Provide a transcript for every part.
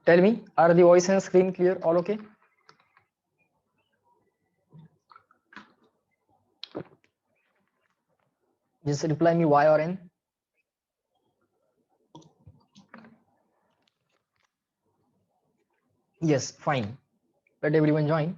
Tell me, are the voice and screen clear? All okay? Just reply me Y or N. Yes, fine. Let everyone join.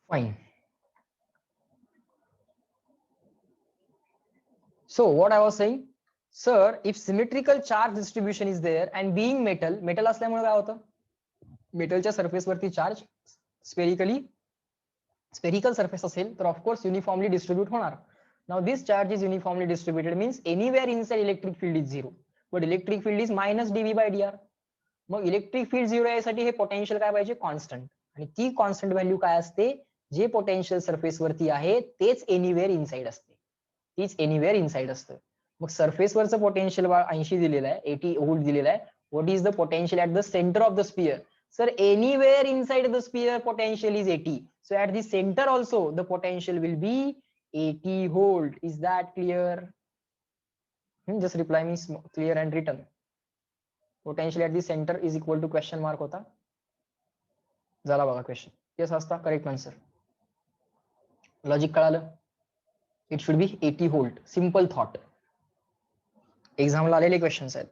Fine. So what I was saying, sir, if symmetrical charge distribution is there and being metal असल्यामुळे काय होतं? मेटलच्या surface वरती charge spherical surface असेल तर of course uniformly distribute होणार. Now this charge is uniformly distributed means anywhere inside electric field is zero, but electric field is minus DV by DR. मग electric field zero यासाठी हे potential काय पाहिजे? Constant. आणि ती कॉन्स्टंट व्हॅल्यू काय असते? जे पोटेन्शियल सरफेस वरती आहे तेच एनीवेअर इनसाइड असते, तीच एनीवेअर इनसाइड असतं. मग सरफेस वरचं पोटेन्शियल 80 दिलेलं आहे, 80 व्होल्ट दिलेलं आहे. What is the potential at the centre of the sphere? Sir, anywhere inside the sphere potential is 80. So at the center also the potential will be 80 volt. Is that clear? Just reply me clear and written. Potential at the center is equal to question mark होता. झाला बघा question. Yes असता correct answer. Logic कळालं? It should be 80 volt. Simple thought. एक्झामला आलेले questions आहेत,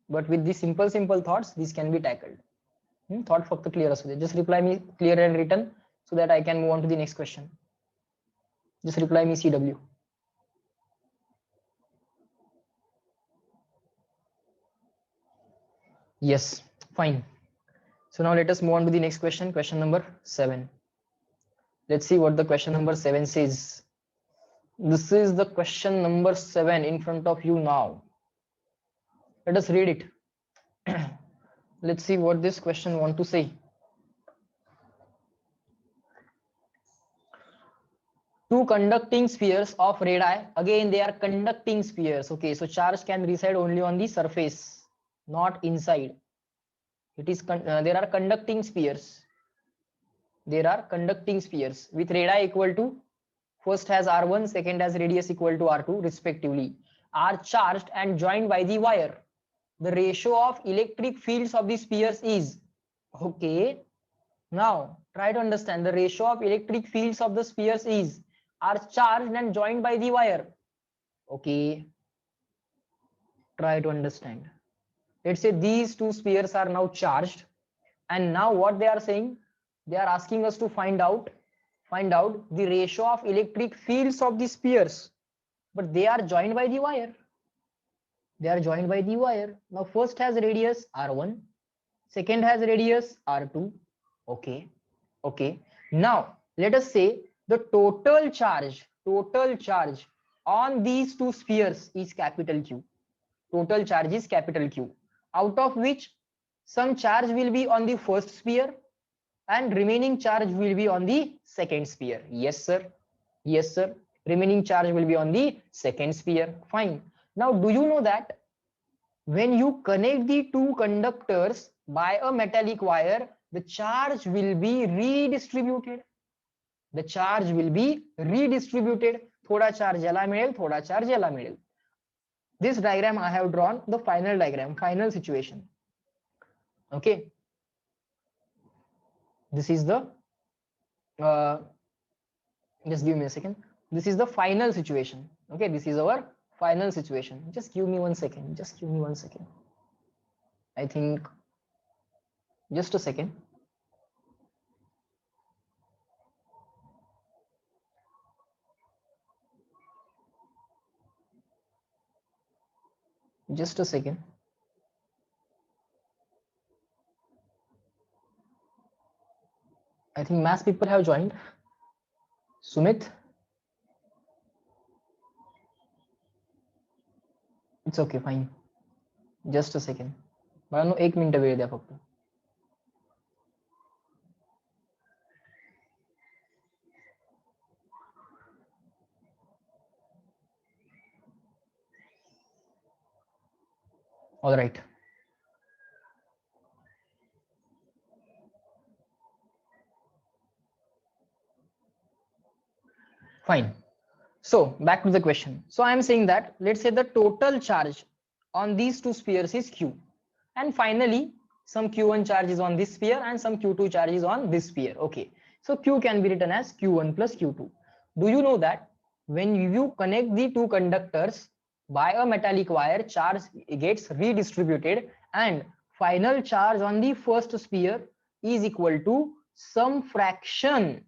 but with the simple thoughts this can be tackled. Thought फक्त clear असू दे. Just reply me clear and written so that I can move on to the next question. Just reply me CW. Yes, fine. So now let us move on to the next question, question number 7. Let's see what the question number 7 says. This is the question number 7 in front of you now. Let us read it. Let's see what this question want to say. Two conducting spheres of radii, again they are conducting spheres. Okay, so charge can reside only on the surface, not inside. It is there are conducting spheres. There are conducting spheres with radii equal to, first has R1, second has radius equal to R2 respectively, are charged and joined by the wire. The ratio of electric fields of the spheres is, okay, now try to understand. The ratio of electric fields of the spheres is, are charged and joined by the wire. Okay, try to understand. Let's say these two spheres are now charged, and now what they are saying, they are asking us to find out the ratio of electric fields of the spheres, but they are joined by the wire. They are joined by the wire. Now first has radius R1, second has radius R2. Okay, okay. Now let us say the total charge on these two spheres is capital Q. Total charge is capital Q, out of which some charge will be on the first sphere and remaining charge will be on the second sphere. Yes sir, yes sir, remaining charge will be on the second sphere. Fine. Now do you know that when you connect the two conductors by a metallic wire, the charge will be redistributed. The charge will be redistributed. थोड़ा charge याला मिळेल, थोड़ा charge याला मिळेल. This diagram I have drawn the final diagram, final situation. Okay, this is the just give me a second. This is the final situation. Okay, this is our final situation. Just give me 1 second. Just give me 1 second. I think just a second. Just a second. I think mass people have joined. Sumit, it's okay, fine. Just a second. मला 1 minute वेळ द्या फक्त. All right. Fine. So back to the question. So I am saying that let's say the total charge on these two spheres is q, and finally some q1 charge is on this sphere and some q2 charge is on this sphere. Okay, so q can be written as q1 plus q2. Do you know that when you connect the two conductors by a metallic wire, charge gets redistributed and final charge on the first sphere is equal to some fraction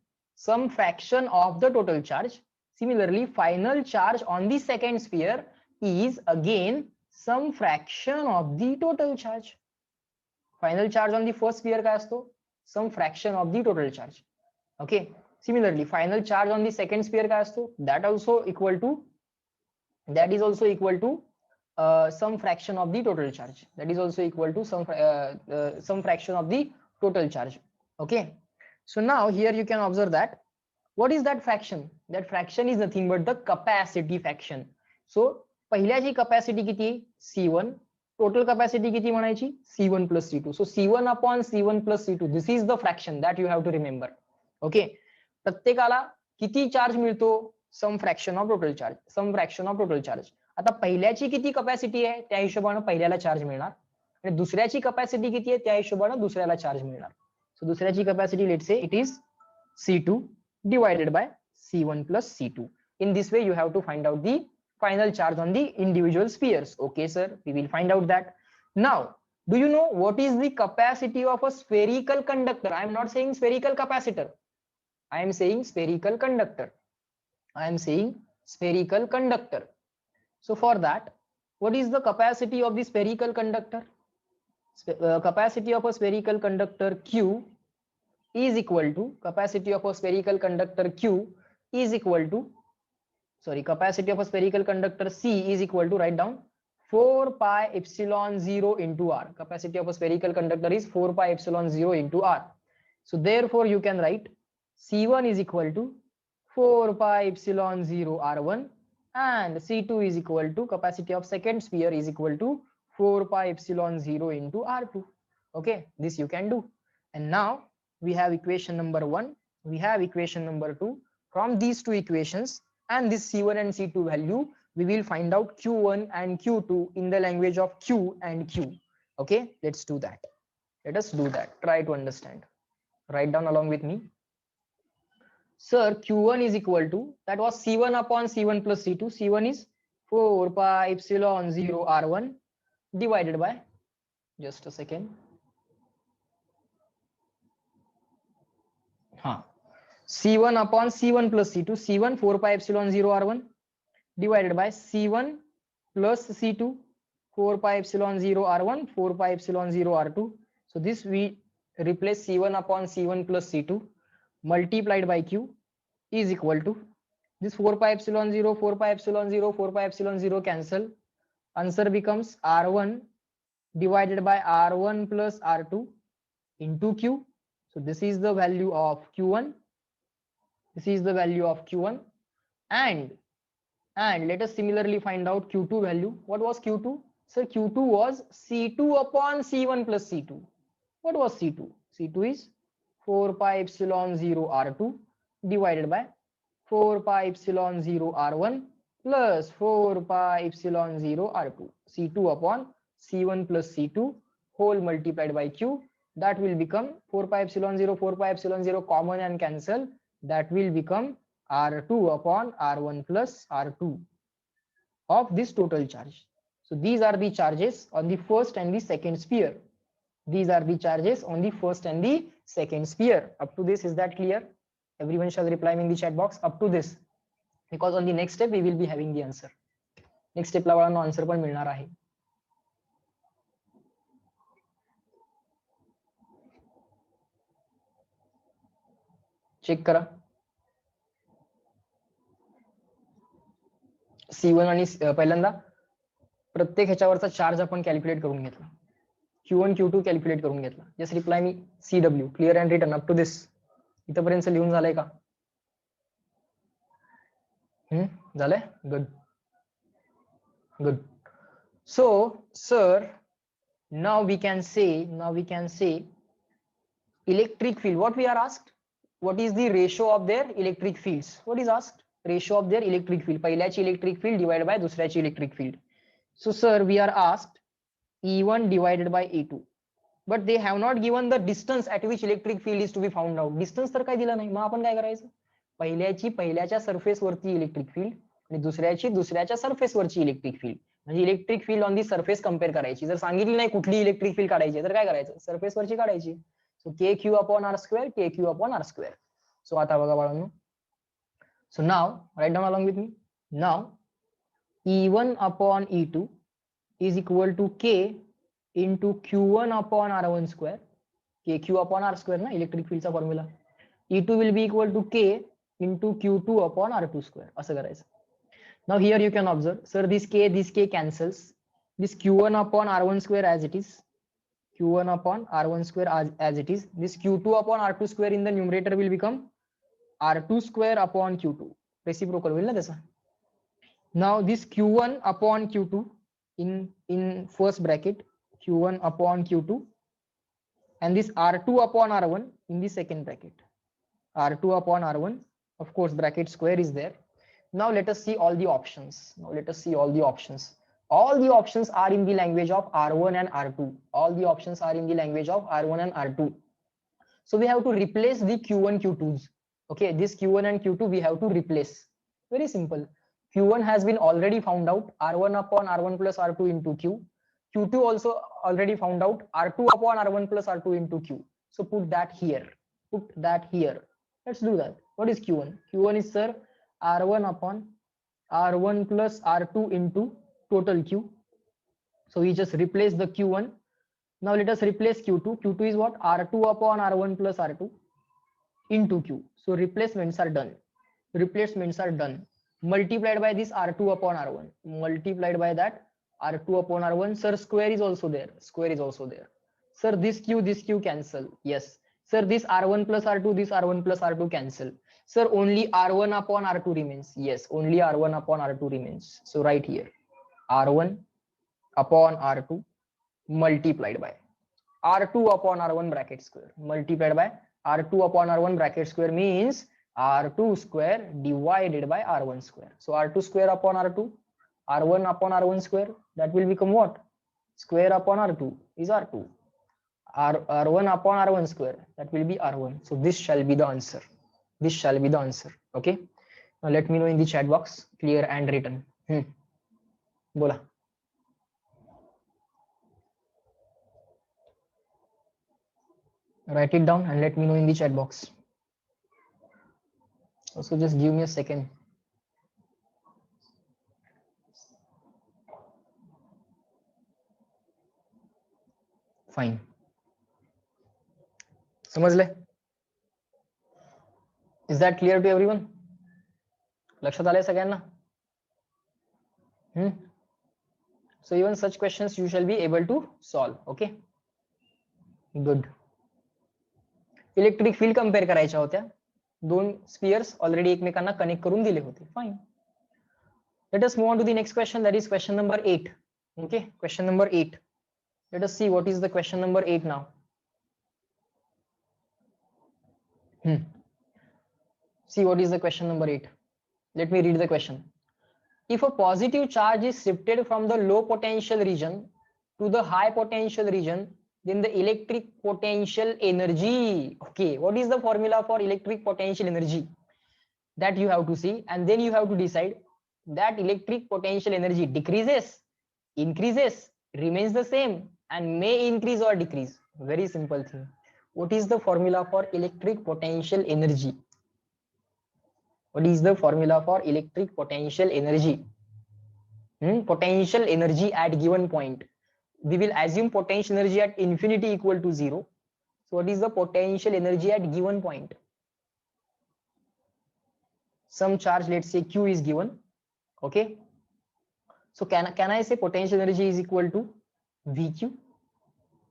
of the total charge. Similarly, final charge on the second sphere is again some fraction of the total charge. Final charge on the first sphere काय असतो? Some fraction of the total charge. Okay. Similarly, final charge on the second sphere काय असतो? That is also equal to some fraction of the total charge. That is also equal to some fraction of the total charge. Okay. So now here you can observe that. What is that fraction? That fraction is nothing but the capacity fraction. So पहिल्याची capacity किती? C1. Total capacity किती म्हणायची? C1 plus C2. So C1 upon C1 plus C2. This is the fraction that you have to remember. Okay. प्रत्येकाला किती charge मिळतो? Some fraction of total charge. Some fraction of total charge. आता पहिल्याची किती capacity आहे त्या हिशोबाने पहिल्याला charge मिळणार आणि दुसऱ्याची कपॅसिटी किती आहे त्या हिशोबाने दुसऱ्याला चार्ज मिळणार. सो दुसऱ्याची capacity let's say it is C2 divided by C1 plus C2. In this way you have to find out the final charge on the individual spheres. Okay sir, we will find out that. Now do you know what is the capacity of a spherical conductor? I am not saying spherical capacitor, I am saying spherical conductor. I am saying spherical conductor. So for that, what is the capacity of the spherical conductor? Capacity of a spherical conductor Q is equal to capacity of a spherical conductor Q is equal to capacity of a spherical conductor C is equal to, write down, 4 pi epsilon 0 into R. Capacity of a spherical conductor is 4 pi epsilon 0 into R. So therefore you can write C1 is equal to 4 pi epsilon 0 R1 and C2 is equal to capacity of second sphere is equal to 4 pi epsilon 0 into R2. Okay, this you can do. And now we have equation number 1, we have equation number 2. From these two equations and this C1 and C2 value, we will find out Q1 and Q2 in the language of Q and Q. Okay, let's do that. Let us do that. Try to understand. Write down along with me. Sir, Q1 is equal to, that was C1 upon C1 plus C2. C1 is 4 pi epsilon 0 R1 divided by, just a second. C1 upon C1 plus C2. C1 4 pi epsilon 0 R1 divided by C1 plus C2 4 pi epsilon 0 R1 4 pi epsilon 0 R2. So this we replace C1 upon C1 plus C2 multiplied by Q is equal to this 4 pi epsilon 0 4 pi epsilon 0 4 pi epsilon 0 cancel. Answer becomes R1 divided by R1 plus R2 into Q. So this is the value of Q1. This is the value of Q1, and let us similarly find out Q2 value. What was Q2? So Q2 was C2 upon C1 plus C2. What was C2? C2 is 4 pi epsilon 0 R2 divided by 4 pi epsilon 0 R1 plus 4 pi epsilon 0 R2. C2 upon C1 plus C2 whole multiplied by Q. That will become 4 pi epsilon 0 4 pi epsilon 0 common and cancel. That will become R2 upon R1 plus R2 of this total charge. So these are the charges on the first and the second sphere. These are the charges on the first and the second sphere. Up to this, is that clear? Everyone shall reply me in the chat box up to this, because on the next step we will be having the answer. Next step ला वाळांनो answer पण मिळणार आहे. Check करा. C1 आणि पहिल्यांदा प्रत्येक ह्याच्यावरचा charge आपण कॅल्क्युलेट करून घेतला. Q1 Q2 कॅल्क्युलेट करून घेतला. Just reply me CW clear and written up to this. इथपर्यंत लिहून झालंय का? झालंय? Good good. So sir, now we can say electric field. What we are asked? What is the ratio of their electric fields? What is asked? Ratio of their electric field, पहिल्याची electric field divide by दुसऱ्याची electric field. So sir we are asked E1 divided by E2, but they have not given the distance at which electric field is to be found out. Distance तर काय दिला नाही, मग आपण काय करायचं, पहिल्याच्या surface वरती इलेक्ट्रिक फील्ड आणि दुसऱ्याच्या सरफेस वरची इलेक्ट्रिक फील्ड, म्हणजे electric field on the surface compare करायची. जर सांगितली नाही कुठली इलेक्ट्रिक फील्ड काढायची तर काय करायचं, सरफेस वरची काढायची. So k q upon r square, k q upon r square. So आता बघा बाळांनो, so now write down along with me. Now E1 upon E2 is equal to K into Q1 upon R1 square. KQ upon R square ना electric फील्डचा formula. E2 will be equal to K into Q2 upon R2 square. असं करायचं. Now here you can observe, sir, this K cancels. This Q1 upon R1 square as it is. Q1 upon R1 square as it is. This Q2 upon R2 square in the numerator will become R2 square upon Q2. Reciprocal will ना त्याचा. Now this Q1 upon Q2 in first bracket, Q1 upon Q2, and this R2 upon R1 in the second bracket, R2 upon R1, of course bracket square is there. Now let us see all the options. All the options are in the language of R1 and R2. All the options are in the language of R1 and R2. So we have to replace the Q1 Q2s. Okay, this Q1 and Q2 we have to replace. Very simple. Q1 has been already found out, R1 upon R1 plus R2 into Q. Q2 also already found out, R2 upon R1 plus R2 into Q. So put that here. Let's do that. What is Q1? Q1 is, sir, R1 upon R1 plus R2 into total Q. So we just replace the Q1. Now let us replace Q2. Q2 is what? R2 upon R1 plus R2 into Q. So replacements are done. Multiplied by this R2 upon R1. Multiplied by that R2 upon R1. Sir, square is also there. Sir, this Q cancel. Yes. Sir, this R1 plus R2 cancel. Sir, only R1 upon R2 remains. Yes, only R1 upon R2 remains. So right here, R1 upon R2 multiplied by R2 upon R1 bracket square. Multiplied by R2 upon R1 bracket square means R2 square divided by R1 square. So R2 square upon R2, R1 upon R1 square, that will become what? Square upon R2 is R2. R1 upon R1 square, that will be R1. So this shall be the answer. Okay. Now let me know in the chat box, clear and written. Bola. Write it down and let me know in the chat box. Also just give me a second. Fine. समझले? Is that clear to everyone? लक्षात आले सगळ्यांना? So even such questions you shall be able to solve. Okay. Good. Electric field compare करायच्या होत्या. दोन Spears already एकमेकांना connect करून दिले होते. Fine. Let us move on to the next question, that is question number 8. Okay, question number 8. Let us see what is the question number 8 now. See what is the question number 8. Let me read the question. If a positive charge is shifted from the low potential region to the high potential region, then the electric potential energy. Okay, what is the formula for electric potential energy? That you have to see, and then you have to decide that electric potential energy decreases, increases, remains the same, and may increase or decrease. Very simple thing. What is the formula for electric potential energy? What is the formula for electric potential energy? Potential energy at given point. We will assume potential energy at infinity equal to 0. So what is the potential energy at given point? Some charge, let's say Q is given. Okay. So can I say potential energy is equal to VQ?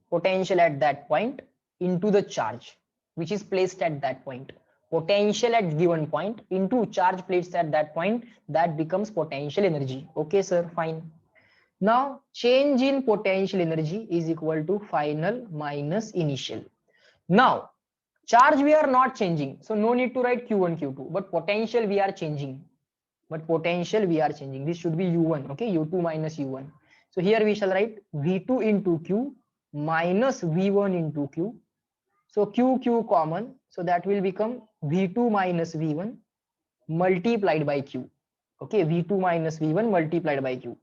Potential at that point into the charge which is placed at that point. Potential at given point into charge placed at that point, that becomes potential energy. Okay, sir, fine. Now, change in potential energy is equal to final minus initial. Now, charge we are not changing, so no need to write Q1, Q2, but potential we are changing. but potential we are changing. This should be U1, okay, U2 minus U1. So here we shall write V2 into Q minus V1 into Q. So Q common, so that will become V2 minus V1 multiplied by Q. Okay, V2 minus V1 multiplied by Q.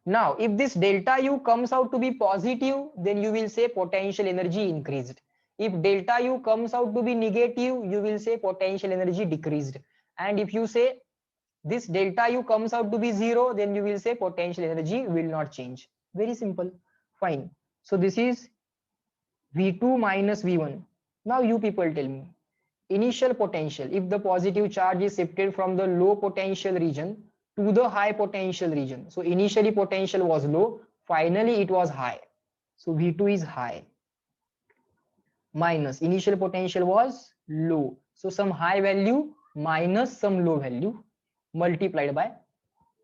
Now, if this delta U comes out to be positive, then you will say potential energy increased. If delta U comes out to be negative, you will say potential energy decreased. And if you say this delta U comes out to be 0, then you will say potential energy will not change. Very simple. Fine. So this is V2 minus V1. Now you people tell me, initial potential, if the positive charge is shifted from the low potential region to the high potential region. So initially potential was low, finally it was high. So V2 is high. Minus initial potential was low. So some high value minus some low value multiplied by,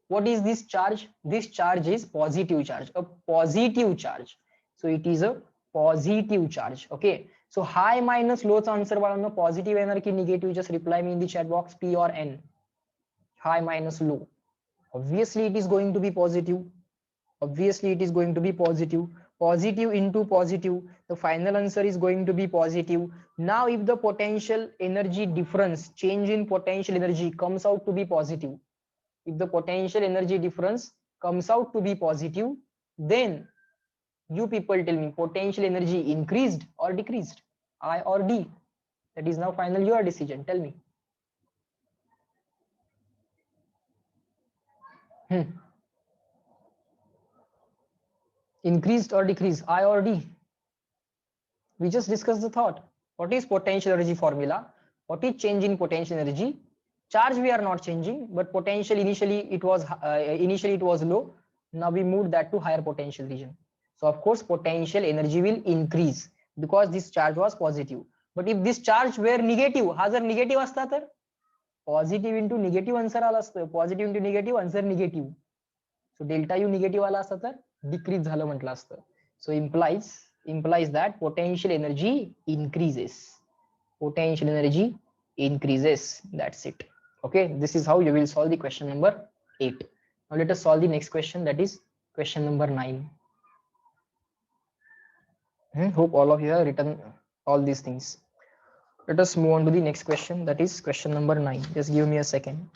what is this charge? This charge is positive charge, a positive charge. So it is a positive charge. Okay. So high minus low चा answer बाळांनो positive येणार की negative? Just reply me in the chat box, P or N. High minus low. Obviously it is going to be positive. Obviously it is going to be positive. Positive into positive. The final answer is going to be positive. Now if the potential energy difference, change in potential energy comes out to be positive, if the potential energy difference comes out to be positive, then you people tell me, potential energy increased or decreased? I or D? That is now final your decision. Tell me. Increased or decreased? I or D? We just discussed the thought. What is potential energy formula? What is change in potential energy? Charge we are not changing, but potential initially it was low. Now we moved that to higher potential region. So of course potential energy will increase because this charge was positive. But if this charge were negative, हा जर negative असता तर positive into negative answer आला असतं. Positive into negative answer negative. So delta U negative आला असता तर decrease झालं म्हटलं असतं. So implies that potential energy increases. Potential energy increases. That's it. Okay, this is how you will solve the question number 8. Now let us solve the next question, that is question number 9. Hope all of you have written all these things. Let us move on to the next question, that is question number 9. Just give me a second.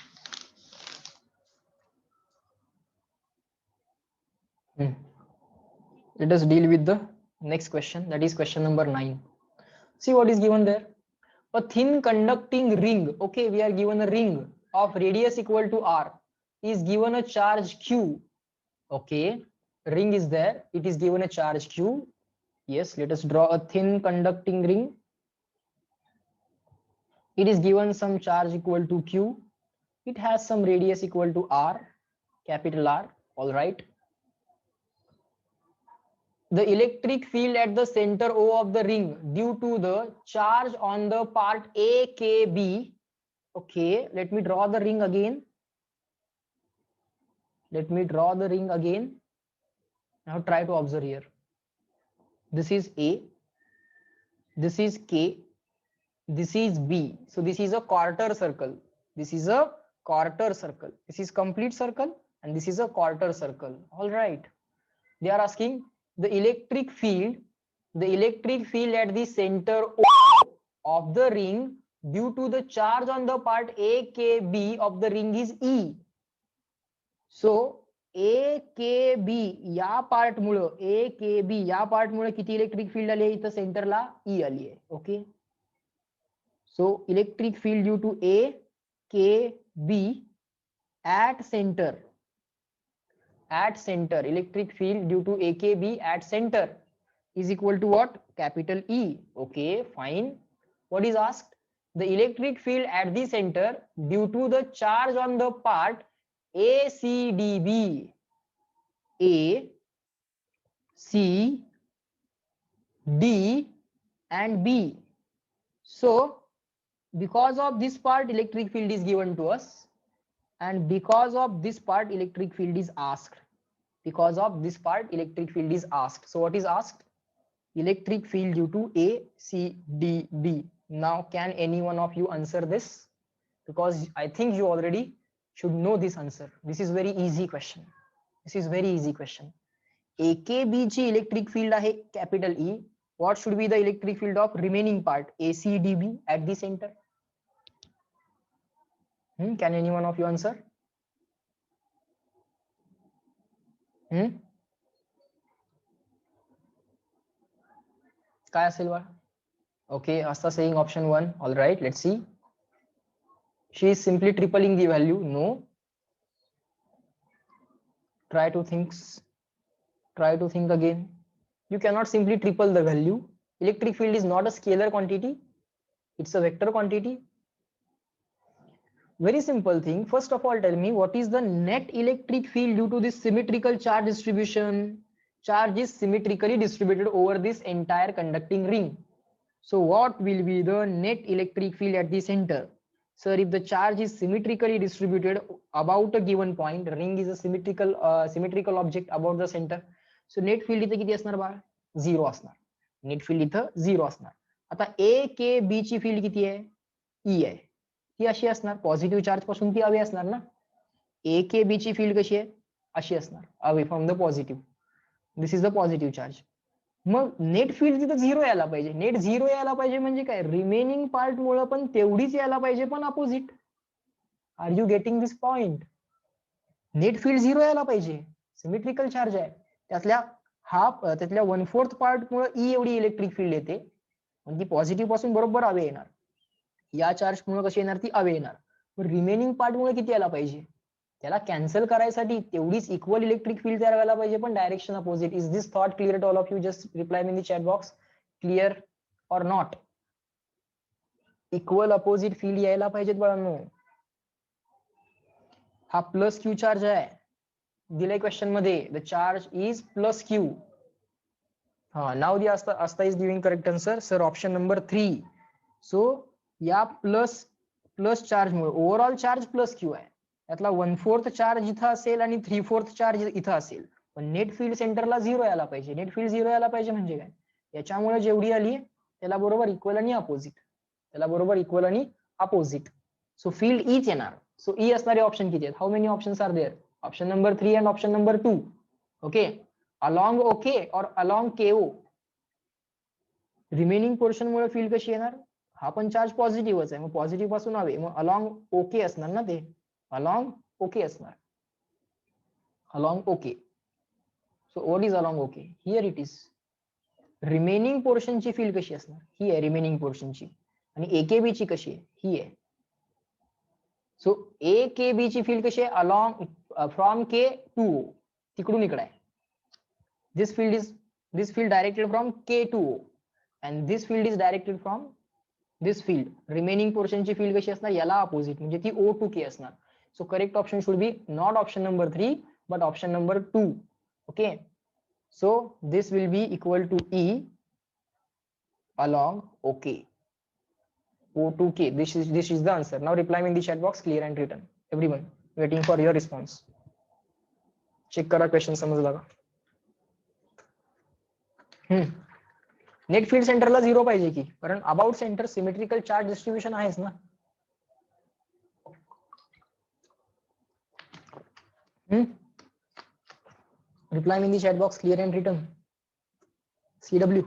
Let us deal with the next question, that is question number 9. See what is given there. A thin conducting ring, okay, we are given a ring of radius equal to r, is given a charge q. Okay, ring is there, it is given a charge q. Yes, let us draw a thin conducting ring. It is given some charge equal to q. It has some radius equal to r, capital R. All right. The electric field at the center O of the ring due to the charge on the part AKB. Okay, let me draw the ring again. Let me draw the ring again. Now try to observe here. This is A. This is K. This is B. So this is a quarter circle. This is a quarter circle. This is complete circle and this is a quarter circle. All right. They are asking the electric field at the center of the ring due to the charge on the part AKB of the ring is E. So AKB या part मुळे AKB या part मुळे किती electric field आली आहे इथं सेंटरला E आली आहे. Okay, so electric field due to AKB at center, electric field due to AKB at center is equal to what? Capital E. Okay, fine. What is asked? The electric field at the center due to the charge on the part ACDB. A, C, D and B. So because of this part electric field is given to us, and because of this part electric field is asked. Because of this part electric field is asked. So what is asked? Electric field due to A, C, D, B. Now can any one of you answer this? Because I think you already should know this answer. This is very easy question. This is very easy question. AKB ची electric field आहे capital E. What should be the electric field of remaining part ACDB at the center? Can anyone of you answer? काय असेल बा? Okay, Asta saying option 1. All right, let's see. She is simply tripling the value. No. Try to think again. You cannot simply triple the value. Electric field is not a scalar quantity. It's a vector quantity. Very simple thing. First of all, tell me what is the net electric field due to this symmetrical charge distribution. Charge is symmetrically distributed over this entire conducting ring. So what will be the net electric field at the center? Sir, if the charge is symmetrically distributed about a given point, ring is a symmetrical object about the center. So net field इथे किती असणार बाळा? 0 असणार. Net field इथं 0 असणार. आता A K B ची field किती आहे? E आहे. ती अशी असणार, पॉझिटिव्ह चार्ज पासून ती अवे असणार ना. A K B ची फील्ड कशी आहे? अशी असणार, away from the positive. This is the positive charge. Mug net field तिथं 0 यायला पाहिजे. नेट 0 यायला पाहिजे म्हणजे काय? रिमेनिंग पार्ट मुळे पण तेवढीच यायला पाहिजे, पण opposite. Are you getting this point? Net field 0 यायला पाहिजे, सिमेट्रिकल चार्ज आहे, त्यातल्या 1/4 पार्ट मुळे ई एवढी इलेक्ट्रिक फील्ड येते, पण ती पॉझिटिव्ह पासून बरोबर अवे येणार. या चार्ज मुळे कशी येणार? ती अवे येणार. रिमेनिंग पार्ट मुळे किती यायला पाहिजे? त्याला कॅन्सल करायसाठी तेवढीच इक्वल इलेक्ट्रिक फील्ड तयार व्हायला पाहिजे, पण direction opposite. Is this thought clear to all of you? Just reply me in the chat box, clear or not? Equal opposite field यायला पाहिजेत बाळांनो. हा प्लस क्यू चार्ज आहे, दिले क्वेश्चन मध्ये. The charge is plus q. हा, now the Aastha is giving correct answer. Sir option number 3. So या plus charge मुळे ओव्हरऑल चार्ज प्लस क्यू आहे, त्यातला 1/4 चार्ज इथं असेल आणि 3/4 चार्ज इथं असेल, पण नेट फील्ड सेंटरला 0 यायला पाहिजे. नेट फील्ड 0 यायला पाहिजे म्हणजे काय? याच्यामुळे जेवढी आली त्याला बरोबर इक्वल आणि अपोजिट, त्याला बरोबर इक्वल आणि अपोजिट. सो फील्ड ईच येणार. सो ई असणारे ऑप्शन किती आहेत? How many options are there? Option number 3 and option number 2. Okay, along okay और अलॉंग केओ. रिमेनिंग पोर्शन मुळे फील्ड कशी येणार? हा पण चार्ज पॉझिटिव्हच आहे, मग पॉझिटिव्ह पासून हवे, मग अलॉंग ओके असणार ना, ते अलॉंग ओके असणार. Along okay. So what is along okay? Here it is. Remaining पोर्शनची फील्ड कशी असणार? ही आहे रिमेनिंग पोर्शनची. आणि AKB ची कशी आहे? ही आहे. सो AKB ची फील्ड कशी आहे? Along from K to O, तिकडून इकडे आहे. This field directed from K to O, and this field is directed from this field. Remaining पोर्शनची फील्ड कशी असणार? याला अपोजिट, म्हणजे ती O टू K असणार. So correct option should be not option number 3 but option number 2. Okay, so this will be equal to E along OK. O to K. This is the answer. Now reply me in the chat box, clear and written. Everyone waiting for your response. Check करा question समजला का? Net field सेंटरला 0 पाहिजे की, कारण about centre symmetrical charge distribution आहेच ना. Reply me in the chat box, clear and written. CW.